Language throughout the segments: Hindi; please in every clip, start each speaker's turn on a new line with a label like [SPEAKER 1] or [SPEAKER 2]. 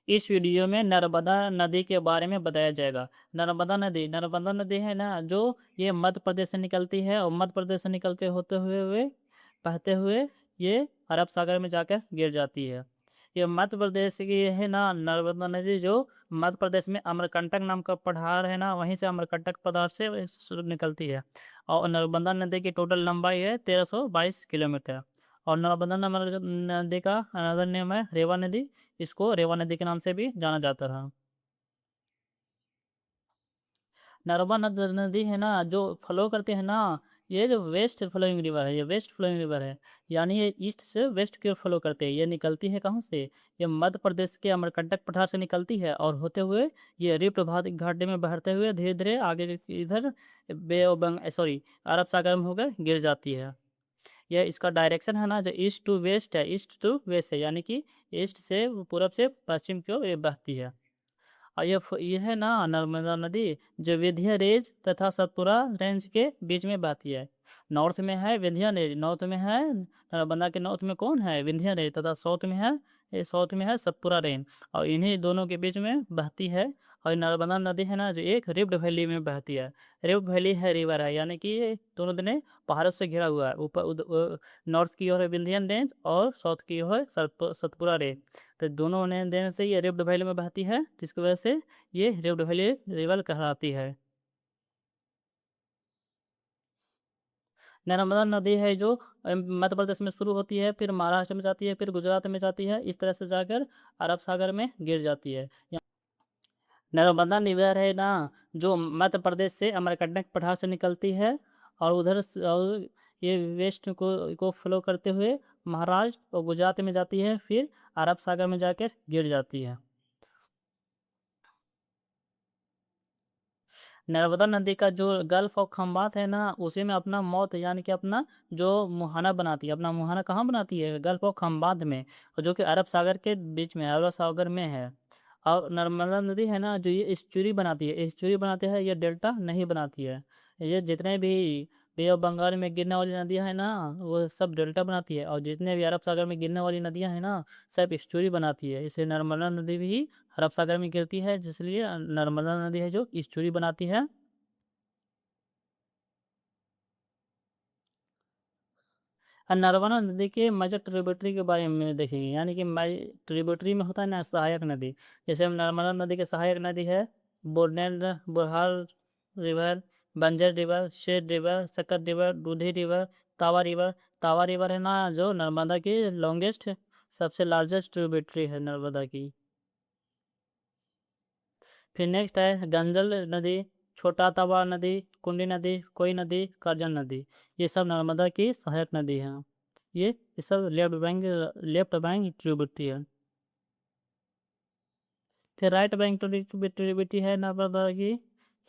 [SPEAKER 1] इस वीडियो में नर्मदा नदी के बारे में बताया जाएगा। नर्मदा नदी है ना, जो ये मध्य प्रदेश से निकलती है और मध्य प्रदेश से निकल के होते हुए हुए बहते हुए ये अरब सागर में जाकर गिर जाती है। ये मध्य प्रदेश की है ना नर्मदा नदी, जो मध्य प्रदेश में अमरकंटक नाम का पठार है ना, वहीं से अमरकंटक पठार से निकलती है। और नर्मदा नदी की टोटल लंबाई है 1322 किलोमीटर। और नदी का अनदर नेम है रेवा नदी। इसको रेवा नदी के नाम से भी जाना जाता था। नदी है ना, जो फ्लो करते हैं ना, ये जो वेस्ट फ्लोइंग रिवर है, ये वेस्ट फ्लोइंग रिवर है। यानी ये ईस्ट से वेस्ट की ओर फ्लो करते हैं। ये निकलती है कहाँ से? ये मध्य प्रदेश के अमरकंटक पठार से निकलती है और होते हुए ये रिफ्ट घाटी में बहते हुए धीरे धीरे आगे इधर बे ऑफ सॉरी अरब सागर में होकर गिर जाती है। यह इसका डायरेक्शन है ना, जो ईस्ट टू वेस्ट है, ईस्ट टू वेस्ट है, यानी कि ईस्ट से पूरब से पश्चिम की ओर ये बहती है। और ये है ना नर्मदा नदी, जो विंध्य रेंज तथा सतपुरा रेंज के बीच में बहती है। नॉर्थ में है विंध्य रेंज, नॉर्थ में है नर्मदा के नॉर्थ में कौन है? विंध्य रेंज। तथा साउथ में है सतपुरा रेंज। और इन्हीं दोनों के बीच में बहती है। और नर्मदा नदी है ना, जो एक रिफ्ट वैली में बहती है। रिफ्ट वैली है रिवर है, यानी कि ये दोनों दिन पहाड़ों से घिरा हुआ है। नॉर्थ की ओर है विंध्यन रेंज और साउथ की ओर है सतपुरा रेंज। तो दोनों ने देने से ये रिफ्ट वैली में बहती है, जिसकी वजह से ये रिफ्ट वैली रिवर कहलाती है। नर्मदा नदी है जो मध्य प्रदेश में शुरू होती है, फिर महाराष्ट्र में जाती है, फिर गुजरात में जाती है, इस तरह से जाकर अरब सागर में गिर जाती है। नर्मदा रिवर है ना, जो मध्य प्रदेश से अमरकंटक पठार से निकलती है और और ये वेस्ट को फ्लो करते हुए महाराष्ट्र और गुजरात में जाती है, फिर अरब सागर में जाकर गिर जाती है। नर्मदा नदी का जो गल्फ ऑफ खम्बात है ना, उसी में अपना मौत यानी कि अपना जो मुहाना बनाती है। अपना मुहाना कहाँ बनाती है? गल्फ ऑफ खम्बात में, और जो कि अरब सागर के बीच में, अरब सागर में है। और नर्मदा नदी है ना, जो ये एस्चुरी बनाती है, ये डेल्टा नहीं बनाती है। ये जितने भी बे ऑफ बंगाल में गिरने वाली नदियां हैं ना, वो सब डेल्टा बनाती है। और जितने भी अरब सागर में गिरने वाली नदियां हैं ना, सब एस्चुरी बनाती है। इसलिए नर्मदा नदी भी अरब सागर में गिरती है, जिसलिए नर्मदा नदी है जो एस्चुरी बनाती है। और नर्मदा नदी के मेजर ट्रिब्यूटरी के बारे में देखेंगे, यानी कि ट्रिब्यूटरी में होता है ना सहायक नदी। जैसे हम नर्मदा नदी के सहायक नदी है बोरनेल बोहार रिवर, बंजर रिवर, शेर रिवर, सकर रिवर, दूधी रिवर, तावा रिवर। तावा रिवर है ना, जो नर्मदा की लॉन्गेस्ट सबसे लार्जेस्ट ट्रिब्यूटरी है नर्मदा की। फिर नेक्स्ट है गंजल नदी, छोटा तवा नदी, कुंडी नदी, कोई नदी, करजन नदी। ये सब नर्मदा की सहायक नदी हैं। ये सब लेफ्ट बैंक ट्रिब्यूटरी है। फिर राइट बैंक ट्रिब्यूटरी है नर्मदा की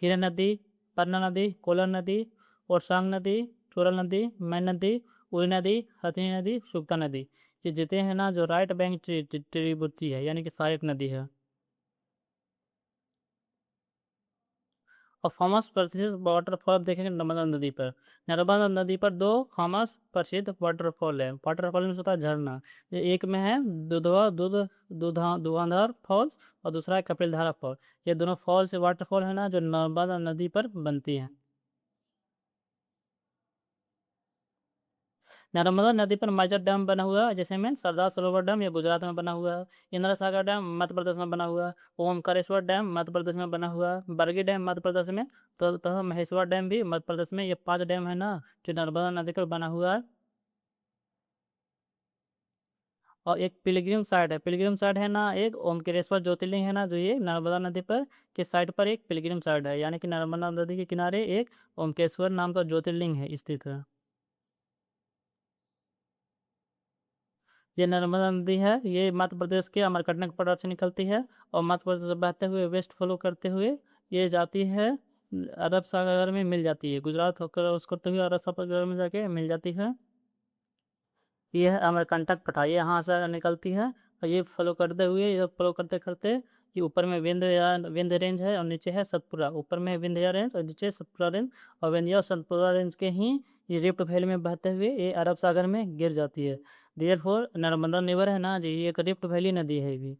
[SPEAKER 1] हीरा नदी, पन्ना नदी, कोलर नदी, ओरसांग नदी, चोरल नदी, मैन नदी, उरी नदी, हथनी नदी, सुक्ता नदी। ये जितने हैं ना, जो राइट बैंक ट्रिब्यूटरी है, यानी कि सहायक नदी है। और फेमस प्रसिद्ध वाटरफॉल देखेंगे नर्मदा नदी पर। नर्मदा नदी पर दो फेमस प्रसिद्ध वाटरफॉल है। वाटरफॉल में से होता है झरना। ये एक में है धुआंधार फॉल्स और दूसरा है कपिलधारा फॉल। ये दोनों फॉल्स वाटरफॉल है ना, जो नर्मदा नदी पर बनती हैं। नर्मदा नदी पर मेजर डैम बना हुआ है, जैसे में सरदार सरोवर डैम, ये गुजरात में बना हुआ है। इंदिरा सागर डैम मध्य प्रदेश में बना हुआ है। ओमकारेश्वर डैम मध्य प्रदेश में बना हुआ है। बरगी डैम मध्य प्रदेश में। तो तथा महेश्वर डैम भी मध्य प्रदेश में। ये 5 डैम है ना, जो नर्मदा नदी पर बना हुआ है। और एक पिलग्रिम साइट है। पिलग्रिम साइट है ना, एक ओमकारेश्वर ज्योतिर्लिंग है ना, जो ये नर्मदा नदी पर के साइड पर एक पिलग्रिम साइट है, यानी कि नर्मदा नदी के किनारे एक ओमकेश्वर नाम का ज्योतिर्लिंग है स्थित है। ये नर्मदा नदी है, ये मध्य प्रदेश के अमरकंटक पठार से निकलती है और मध्य प्रदेश से बहते हुए वेस्ट फ्लो करते हुए ये जाती है अरब सागर में मिल जाती है। गुजरात होकर उस करते हुए अरब सागर में जाके मिल जाती है। ये है अमरकंटक पठार, ये यहाँ से निकलती है और ये फॉलो करते हुए, ये फॉलो करते करते ये ऊपर में विंध्य रेंज है और नीचे है सतपुरा। ऊपर में विंध्य रेंज और नीचे सतपुरा रेंज। और विंध्य और सतपुरा रेंज के ही ये रिफ्ट वैली में बहते हुए ये अरब सागर में गिर जाती है। देयरफॉर नर्मदा रिवर है ना जी, ये एक रिफ्ट वैली नदी है भी।